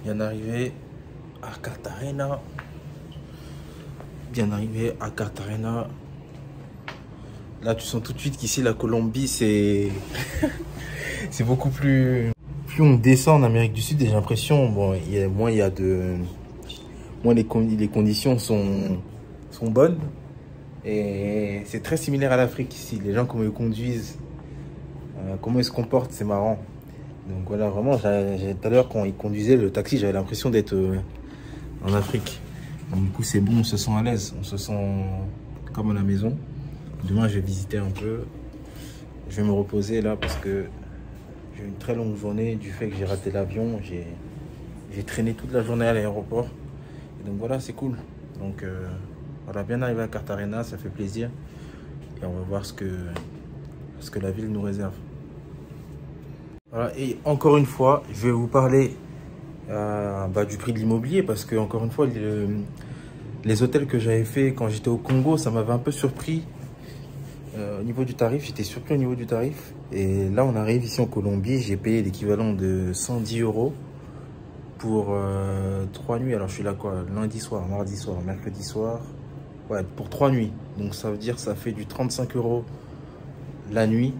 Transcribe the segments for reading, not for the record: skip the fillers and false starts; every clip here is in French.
Bien arrivé à Cartagena. Bien arrivé à Cartagena. Là, tu sens tout de suite qu'ici, la Colombie, c'est c'est beaucoup plus... Plus on descend en Amérique du Sud, j'ai l'impression, bon, moins il y a de... Moins les conditions sont bonnes. Et c'est très similaire à l'Afrique ici. Les gens, comment ils conduisent, comment ils se comportent, c'est marrant. Donc voilà, vraiment, tout à l'heure, quand ils conduisaient le taxi, j'avais l'impression d'être en Afrique. Donc, du coup, c'est bon, on se sent à l'aise. On se sent comme à la maison. Demain, je vais visiter un peu. Je vais me reposer là parce que j'ai eu une très longue journée du fait que j'ai raté l'avion. J'ai traîné toute la journée à l'aéroport. Donc voilà, c'est cool. Donc voilà, bien arrivé à Cartagena, ça fait plaisir. Et on va voir ce que la ville nous réserve. Voilà, et encore une fois, je vais vous parler du prix de l'immobilier parce que, encore une fois, les hôtels que j'avais fait quand j'étais au Congo, ça m'avait un peu surpris au niveau du tarif. J'étais surpris au niveau du tarif. Et là, on arrive ici en Colombie, j'ai payé l'équivalent de 110 € pour 3 nuits. Alors, je suis là quoi? Lundi soir, mardi soir, mercredi soir. Ouais, pour 3 nuits. Donc, ça veut dire ça fait du 35 € la nuit.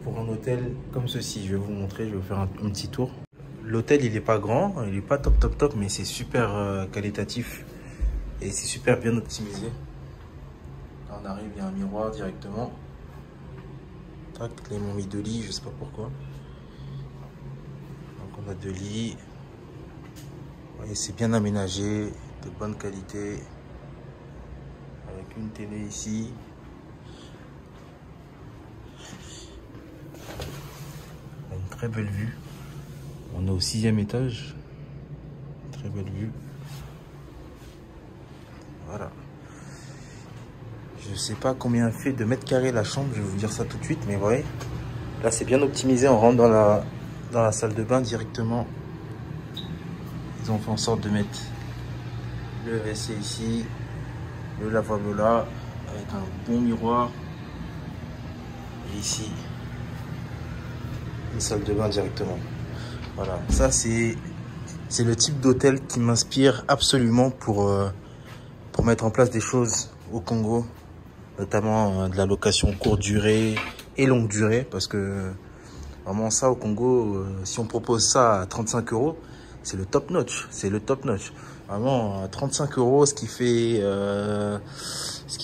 Pour un hôtel comme ceci, je vais vous montrer, je vais vous faire un petit tour. L'hôtel, il n'est pas grand, il n'est pas top, mais c'est super qualitatif et c'est super bien optimisé. Là, on arrive, il y a un miroir directement. Tac, là, ils m'ont mis 2 lits, je sais pas pourquoi. Donc, on a 2 lits. Vous voyez, c'est bien aménagé, de bonne qualité. Avec une télé ici. Très belle vue. On est au 6e étage. Très belle vue. Voilà. Je sais pas combien fait de mètres carrés la chambre. Je vais vous dire ça tout de suite. Mais vous voyez, là c'est bien optimisé. On rentre dans la salle de bain directement. Ils ont fait en sorte de mettre le WC ici, le lavabo là, avec un bon miroir. Et ici, une salle de bain directement. Voilà, ça c'est le type d'hôtel qui m'inspire absolument pour mettre en place des choses au Congo, notamment de la location courte durée et longue durée, parce que vraiment ça au Congo, si on propose ça à 35 €, c'est le top notch, c'est le top notch. Vraiment à 35 €, ce qui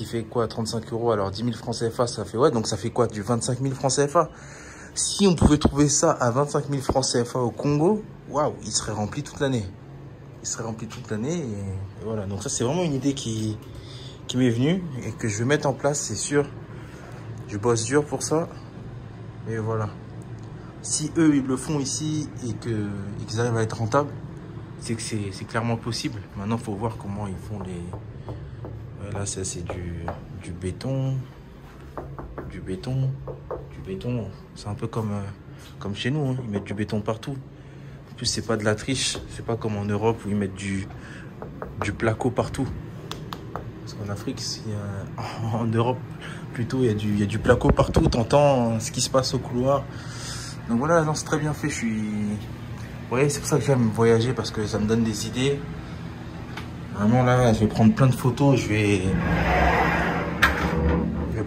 fait quoi, 35 €, alors 10 000 francs CFA, ça fait, ouais, donc ça fait quoi, du 25 000 francs CFA. Si on pouvait trouver ça à 25 000 francs CFA au Congo, waouh, il serait rempli toute l'année. Il serait rempli toute l'année et voilà. Donc ça, c'est vraiment une idée qui m'est venue et que je vais mettre en place, c'est sûr. Je bosse dur pour ça. Et voilà. Si eux, ils le font ici et qu'ils arrivent à être rentables, c'est que c'est clairement possible. Maintenant, il faut voir comment ils font les... Voilà, ça, c'est du béton. Du béton. C'est un peu comme chez nous, hein. Ils mettent du béton partout. En plus, c'est pas de la triche. C'est pas comme en Europe où ils mettent du placo partout. Parce qu'en Afrique, en Europe, plutôt, il y a du placo partout. T'entends ce qui se passe au couloir. Donc voilà, c'est très bien fait. Vous voyez, c'est pour ça que j'aime voyager, parce que ça me donne des idées. Vraiment, là, je vais prendre plein de photos. Je vais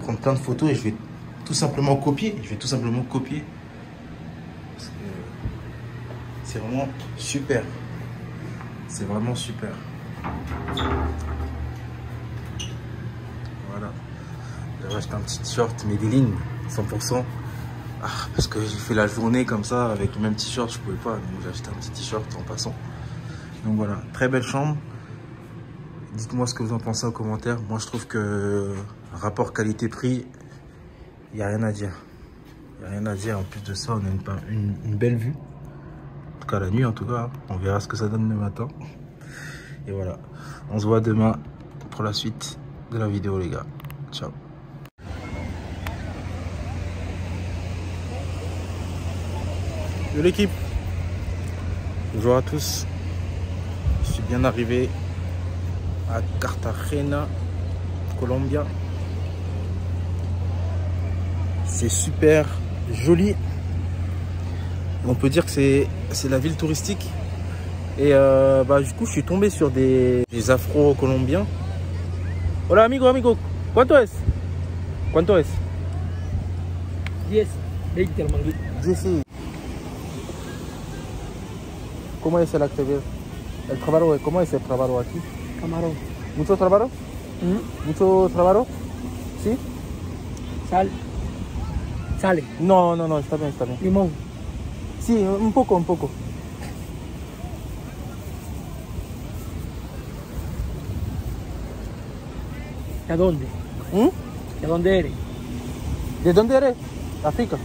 prendre plein de photos et je vais tout simplement copier. Parce que c'est vraiment super. C'est vraiment super. Voilà. J'ai acheté un petit t-shirt Medellin 100%. Parce que j'ai fait la journée comme ça avec le même t-shirt, je pouvais pas. Donc j'ai acheté un petit t-shirt en passant. Donc voilà, très belle chambre. Dites-moi ce que vous en pensez en commentaire. Moi, je trouve que rapport qualité-prix, il n'y a rien à dire. Il n'y a rien à dire. En plus de ça, on a une belle vue. En tout cas, la nuit, en tout cas. On verra ce que ça donne le matin. Et voilà. On se voit demain pour la suite de la vidéo, les gars. Ciao. Yo l'équipe. Bonjour à tous. Je suis bien arrivé à Cartagena, Colombia. C'est super joli. On peut dire que c'est la ville touristique. Et bah, du coup, je suis tombé sur des afro-colombiens. Hola, amigo. ¿Cuánto es? 10, 20 el manguito. Sí, sí. ¿Cómo es el actividad? ¿Cómo es el trabajo aquí? Camarón. ¿Mucho trabajo? ¿Mucho trabajo? ¿Sí? Sal. Sale. No, está bien. Limón. Sí, un poco. ¿De dónde? ¿De dónde eres? ¿De dónde eres? África.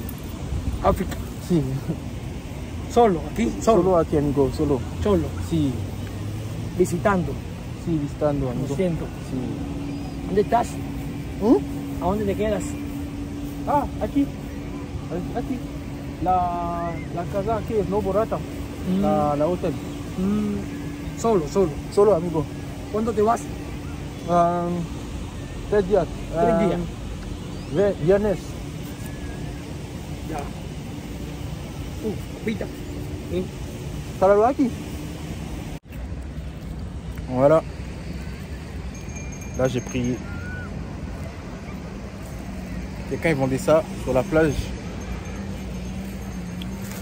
África. Sí. ¿Solo? ¿Aquí? Solo aquí, amigo, solo. Solo. Sí. Visitando. Sí, visitando, amigo. Conociendo. Sí. ¿Dónde estás? ¿A dónde te quedas? Ah, aquí. La casa aquí es no barata. La hotel. Solo. Solo, amigo. ¿Cuándo te vas? 3 días. 3 días. Viernes. Ya. Pita. ¿Para aquí? Voilà. Là, j'ai pris... Quelqu'un, il vendait ça sur la plage.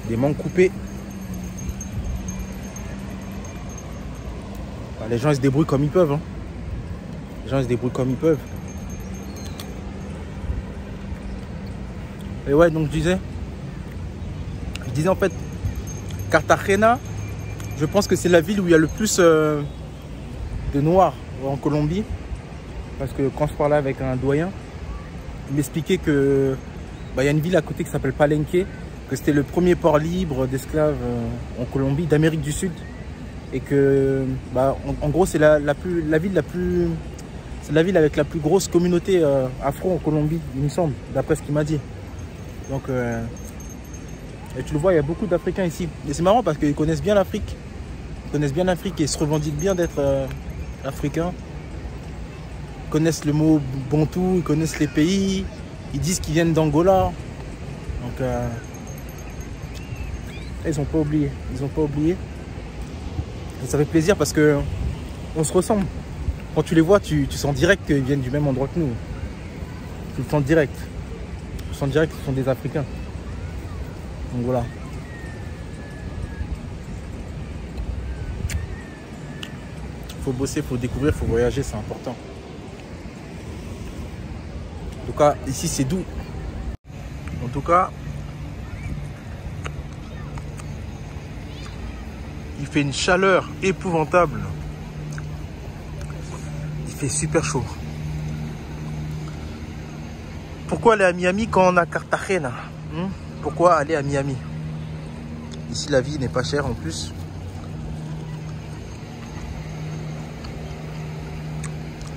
Des mangues coupées. Bah, les gens, ils se débrouillent comme ils peuvent. Hein. Les gens, ils se débrouillent comme ils peuvent. Et ouais, donc je disais en fait, Cartagena, je pense que c'est la ville où il y a le plus de noirs en Colombie. Parce que quand je parlais avec un doyen, il m'expliquait que y a une ville à côté qui s'appelle Palenque, que c'était le premier port libre d'esclaves en Colombie, d'Amérique du Sud. Et que, en gros, c'est la ville avec la plus grosse communauté afro en Colombie, il me semble, d'après ce qu'il m'a dit. Donc, et tu le vois, il y a beaucoup d'Africains ici. Et c'est marrant parce qu'ils connaissent bien l'Afrique. Ils connaissent bien l'Afrique et ils se revendiquent bien d'être africains. Ils connaissent le mot Bantou, ils connaissent les pays. Ils disent qu'ils viennent d'Angola. Donc, ils n'ont pas oublié. Et ça fait plaisir parce que on se ressemble. Quand tu les vois, tu sens direct qu'ils viennent du même endroit que nous. Tu le sens direct. Tu sens direct qu'ils sont des Africains. Donc voilà. Faut bosser, faut découvrir, faut voyager, c'est important. En tout cas, ici c'est doux. En tout cas, il fait une chaleur épouvantable. Il fait super chaud. Pourquoi aller à Miami quand on a Cartagena? Pourquoi aller à Miami? Ici, la vie n'est pas chère en plus.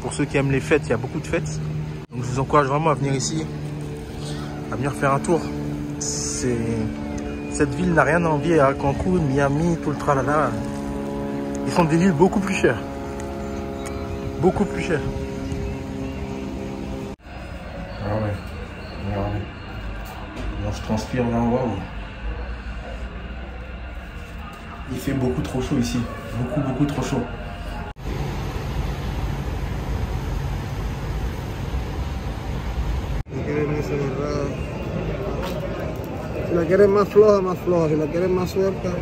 Pour ceux qui aiment les fêtes, il y a beaucoup de fêtes. Donc je vous encourage vraiment à venir ici, à venir faire un tour. Cette ville n'a rien à envier à Cancun, Miami, tout le tralala. Ils sont des villes beaucoup plus chères. Beaucoup plus chères. Ah ouais, regardez. Alors je transpire là, waouh. Il fait beaucoup trop chaud ici. Beaucoup trop chaud. Si la quieres más floja, más floja. Si la quieres más suelta.